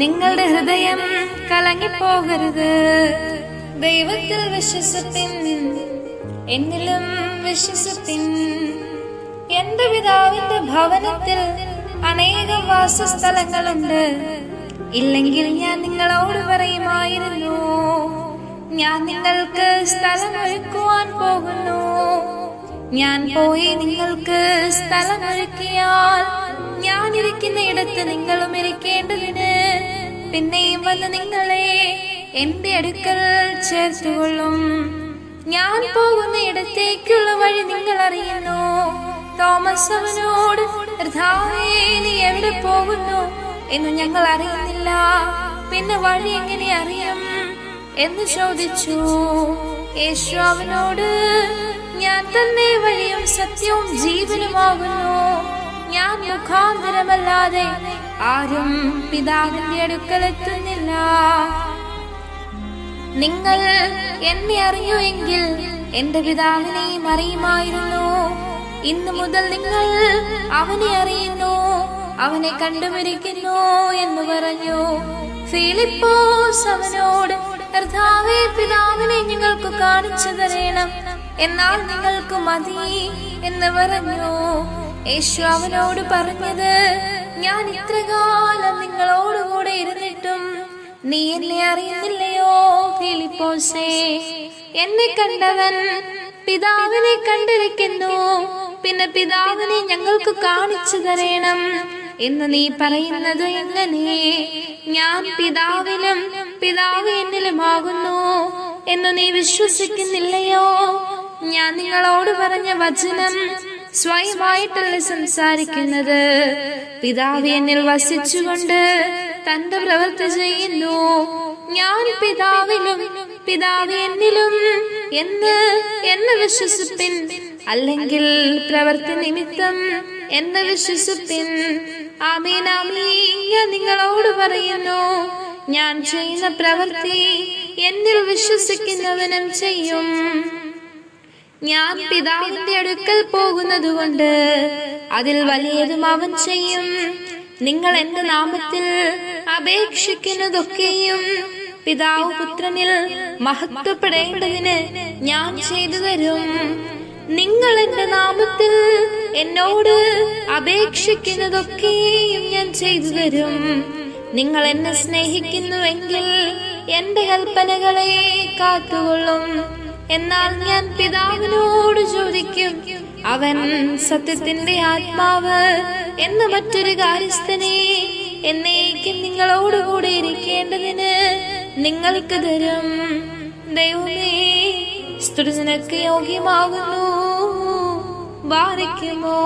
നിങ്ങളുടെ ഹൃദയം കലങ്ങിപ്പോകരുത്. ദൈവത്തിൽ വിശ്വസിപ്പിൻ, എന്നിലും വിശ്വസിപ്പിൻ. എന്റെ പിതാവിന്റെ ഭവനത്തിൽ അനേകം വാസസ്ഥലങ്ങളുണ്ട്. ഇല്ലെങ്കിൽ ഞാൻ നിങ്ങളോട് പറയുമായിരുന്നു. ഞാൻ നിങ്ങൾക്ക് സ്ഥലം ഒരുക്കുവാൻ പോകുന്നു. ഞാൻ പോയി നിങ്ങൾക്ക് സ്ഥലം ഒരുക്കിയാൽ ഞാനിരിക്കുന്ന ഇടത്ത് നിങ്ങളും ഇരിക്കേണ്ടതിന് പിന്നെയും വന്ന് നിങ്ങളെ എന്റെ അടുക്കൽ ചേർത്തുകൊള്ളും. ഞാൻ പോകുന്ന ഇടത്തേക്കുള്ള വഴി നിങ്ങൾ അറിയുന്നു. തോമസ് അവനോട്, കർത്താവേ, നീ എവിടെ പോകുന്നു എന്ന് ഞങ്ങൾ അറിയുന്നില്ല, പിന്നെ വഴി എങ്ങനെ അറിയും എന്ന് ചോദിച്ചു. യേശു അവനോട്, ഞാൻ തന്നെ വഴിയും സത്യവും ജീവനുമാകുന്നു. ഞാൻ മുഖാന്തരമല്ലാതെ ആരും പിതാവിന്റെ അടുക്കൽ എത്തുന്നില്ല. നിങ്ങൾ എന്നെ അറിയുമെങ്കിൽ എന്റെ പിതാവിനെയും അറിയുമായിരുന്നു. ഇന്നു മുതൽ നിങ്ങൾ അവനെ അറിയുന്നു, അവനെ കണ്ടുമിരിക്കുന്നു എന്ന് പറഞ്ഞു. ഫിലിപ്പോസ് അവനോട്, കർത്താവേ, പിതാവിനെ ഞങ്ങൾക്ക് കാണിച്ചു തരണം, എന്നാൽ നിങ്ങൾക്ക് മതി എന്ന് പറഞ്ഞു. യേശു അവനോട് പറഞ്ഞത്, ഞാൻ ഇത്രകാലം നിങ്ങളോടുകൂടെ ഇരുന്നിട്ടും നീ എന്നെ അറിയുന്നില്ലയോ ഫിലിപ്പോസേ? എന്നെ കണ്ടവൻ പിതാവിനെ കണ്ടിരിക്കുന്നു, പിന്നെ പിതാവിനെ ഞങ്ങൾക്ക് കാണിച്ചു തരണം എന്ന് നീ പറയുന്നത് എങ്ങനെ? ഞാൻ പിതാവിലും പിതാവ് എന്നിലുമാകുന്നു എന്ന് നീ വിശ്വസിക്കുന്നില്ലയോ? ഞാൻ നിങ്ങളോട് പറഞ്ഞ വചനം സ്വയമായിട്ടല്ല സംസാരിക്കുന്നത്. പിതാവ് എന്നിൽ വസിച്ചുകൊണ്ട് തന്റെ പ്രവൃത്തി ചെയ്യുന്നു. ഞാൻ പിതാവിലും പിതാവ് എന്നിലും എന്ന് വിശ്വസിപ്പിൻ, അല്ലെങ്കിൽ പ്രവൃത്തി നിമിത്തം എന്ന് വിശ്വസിപ്പിൻ. ആമേൻ, ആമേൻ, ഞാൻ നിങ്ങളോട് പറയുന്നു, ഞാൻ ചെയ്യുന്ന പ്രവൃത്തി എന്നിൽ വിശ്വസിക്കുന്നവനും ചെയ്യും. ഞാൻ പിതാവിന്റെ അടുക്കൽ പോകുന്നത് കൊണ്ട് അതിൽ വലിയതും അവൻ ചെയ്യും. നിങ്ങൾ എന്റെ നാമത്തിൽ അപേക്ഷിക്കുന്നതൊക്കെയും പിതാവ് പുത്രനിൽ മഹത്വപ്പെടേണ്ടതിന് ഞാൻ ചെയ്തു തരും. നിങ്ങൾ എന്റെ നാമത്തിൽ എന്നോട് അപേക്ഷിക്കുന്നതൊക്കെയും ഞാൻ ചെയ്തു തരും. നിങ്ങൾ എന്നെ സ്നേഹിക്കുന്നുവെങ്കിൽ എന്റെ കൽപ്പനകളെ കാത്തുകൊള്ളും. എന്നാൽ ഞാൻ പിതാവിനോട് ചോദിക്കും, അവൻ സത്യത്തിന്റെ ആത്മാവ് എന്ന മറ്റൊരു കാര്യസ്ഥനെ എന്നേക്കും നിങ്ങളോടുകൂടെ ഇരിക്കേണ്ടതിന് നിങ്ങൾക്ക് തരും. ദൈവമേ, സ്തുതി നിനക്ക് യോഗ്യമാകുന്നു. ബാധിക്കുമോ?